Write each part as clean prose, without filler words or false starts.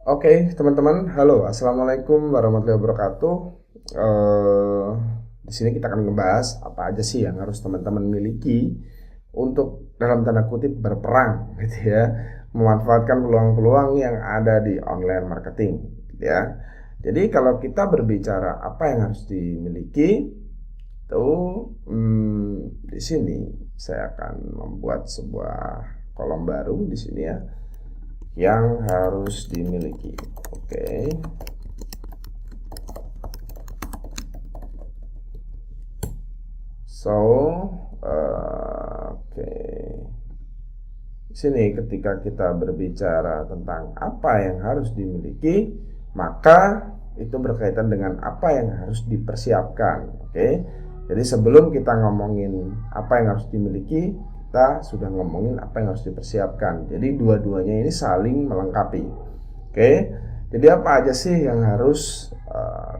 Oke, teman-teman, halo, assalamualaikum warahmatullahi wabarakatuh. Eh, di sini kita akan ngebahas apa aja sih yang harus teman-teman miliki untuk dalam tanda kutip berperang, gitu ya, memanfaatkan peluang-peluang yang ada di online marketing, gitu ya. Jadi kalau kita berbicara apa yang harus dimiliki, tuh di sini saya akan membuat sebuah kolom baru di sini ya, yang harus dimiliki. Oke. So, oke. Di sini ketika kita berbicara tentang apa yang harus dimiliki, maka itu berkaitan dengan apa yang harus dipersiapkan. Oke. Jadi sebelum kita ngomongin apa yang harus dimiliki, kita sudah ngomongin apa yang harus dipersiapkan. Jadi dua-duanya ini saling melengkapi. Oke. Jadi apa aja sih yang harus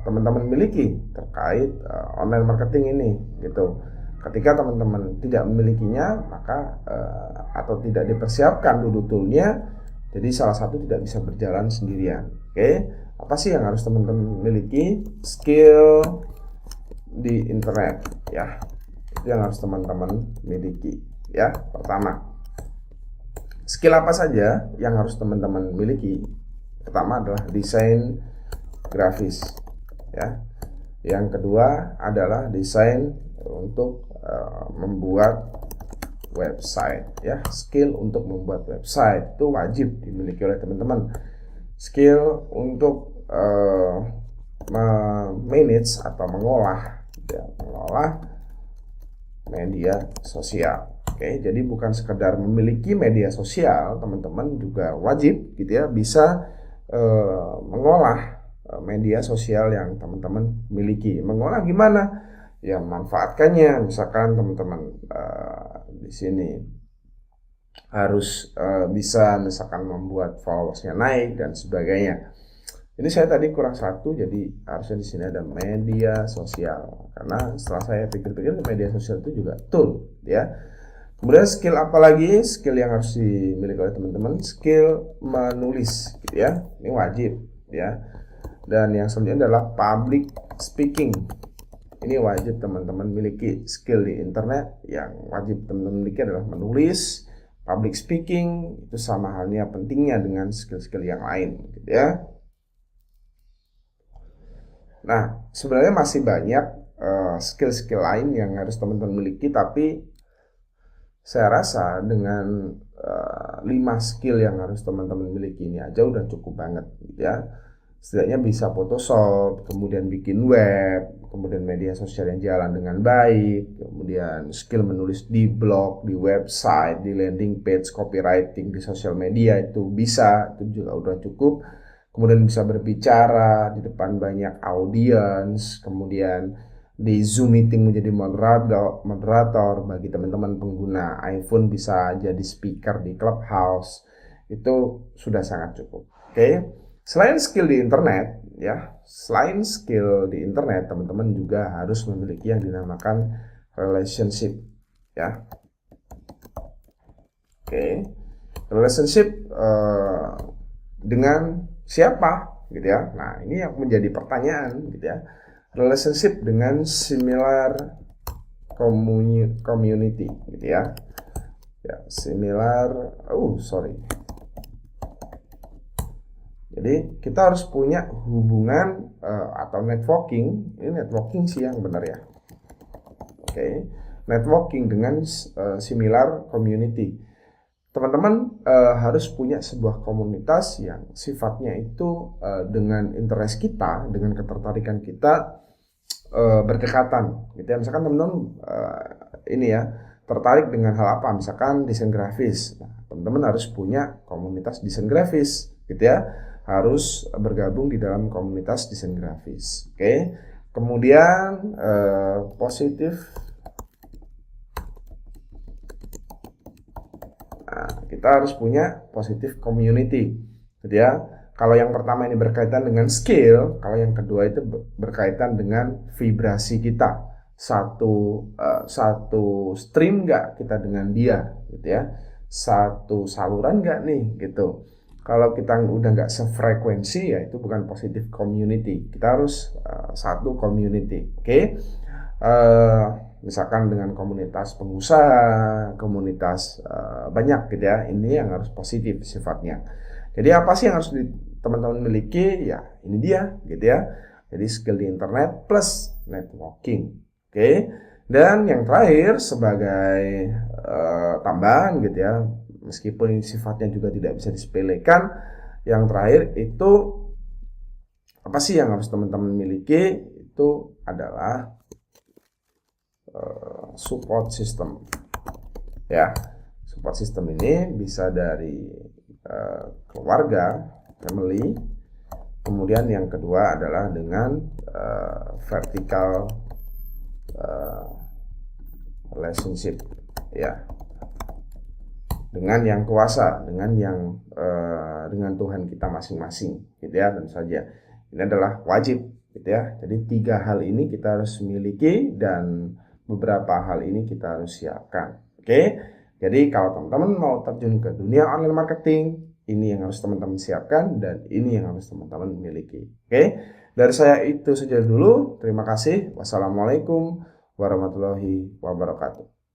teman-teman miliki terkait online marketing ini gitu. Ketika teman-teman tidak memilikinya, maka atau tidak dipersiapkan dulu toolnya, jadi salah satu tidak bisa berjalan sendirian. Oke, apa sih yang harus teman-teman miliki? Skill di internet, ya, itu yang harus teman-teman miliki. Ya, pertama, skill apa saja yang harus teman-teman miliki? Pertama adalah desain grafis, ya. Yang kedua adalah desain untuk membuat website, ya. Skill untuk membuat website itu wajib dimiliki oleh teman-teman. Skill untuk manage atau mengolah, ya, mengolah media sosial. Oke, jadi bukan sekedar memiliki media sosial, teman-teman juga wajib gitu ya bisa mengolah media sosial yang teman-teman miliki. Mengolah gimana? Ya manfaatkannya, misalkan teman-teman di sini harus bisa misalkan membuat followersnya naik dan sebagainya. Ini saya tadi kurang satu, jadi harusnya di sini ada media sosial. Karena setelah saya pikir-pikir media sosial itu juga tool, ya. Kemudian skill apa lagi? Skill yang harus dimiliki oleh teman-teman, skill menulis, gitu ya. Ini wajib, ya. Dan yang selanjutnya adalah public speaking. Ini wajib teman-teman miliki. Skill di internet yang wajib teman-teman miliki adalah menulis, public speaking. Itu sama halnya pentingnya dengan skill-skill yang lain, gitu ya. Nah, sebenarnya masih banyak skill-skill lain yang harus teman-teman miliki, tapi saya rasa dengan 5 skill yang harus teman-teman miliki ini aja udah cukup banget, gitu ya. Setidaknya bisa Photoshop, kemudian bikin web, kemudian media sosial yang jalan dengan baik, kemudian skill menulis di blog, di website, di landing page, copywriting di sosial media itu bisa, itu juga udah cukup. Kemudian bisa berbicara di depan banyak audiens, kemudian di Zoom meeting menjadi moderator bagi teman-teman pengguna iPhone, bisa jadi speaker di Clubhouse. Itu sudah sangat cukup. Oke. Selain skill di internet, ya, selain skill di internet, teman-teman juga harus memiliki yang dinamakan relationship, ya. Oke. Relationship dengan siapa, gitu ya. Nah, ini yang menjadi pertanyaan, gitu ya. Relationship dengan similar community, gitu ya. Ya, similar, sorry. Jadi kita harus punya hubungan atau networking. Ini networking sih yang benar ya. Oke, networking dengan similar community. Teman-teman harus punya sebuah komunitas yang sifatnya itu dengan interest kita, dengan ketertarikan kita berdekatan, gitu ya. Misalkan teman-teman ini ya tertarik dengan hal apa, misalkan desain grafis. Nah, teman-teman harus punya komunitas desain grafis, gitu ya. Harus bergabung di dalam komunitas desain grafis. Oke. Kemudian positif. Nah, kita harus punya positif community, gitu ya. Kalau yang pertama ini berkaitan dengan skill, kalau yang kedua itu berkaitan dengan vibrasi kita. Satu stream nggak kita dengan dia, gitu ya. Satu saluran nggak nih, gitu. Kalau kita udah nggak sefrekuensi, ya itu bukan positive community. Kita harus satu community, oke? Misalkan dengan komunitas pengusaha, komunitas banyak gitu ya. Ini yang harus positif sifatnya. Jadi apa sih yang harus teman-teman miliki? Ya ini dia gitu ya. Jadi skill di internet plus networking, oke? Dan yang terakhir sebagai tambahan gitu ya, meskipun sifatnya juga tidak bisa disepelekan, yang terakhir itu apa sih yang harus teman-teman miliki? Itu adalah support system. Ya, support system ini bisa dari keluarga, family. Kemudian yang kedua adalah dengan vertical relationship, ya, dengan yang kuasa, dengan yang dengan Tuhan kita masing-masing, gitu ya. Tentu saja ini adalah wajib, gitu ya. Jadi 3 hal ini kita harus miliki dan beberapa hal ini kita harus siapkan. Oke. Jadi kalau teman-teman mau terjun ke dunia online marketing, ini yang harus teman-teman siapkan dan ini yang harus teman-teman miliki. Oke. Dari saya itu saja dulu. Terima kasih. Wassalamualaikum warahmatullahi wabarakatuh.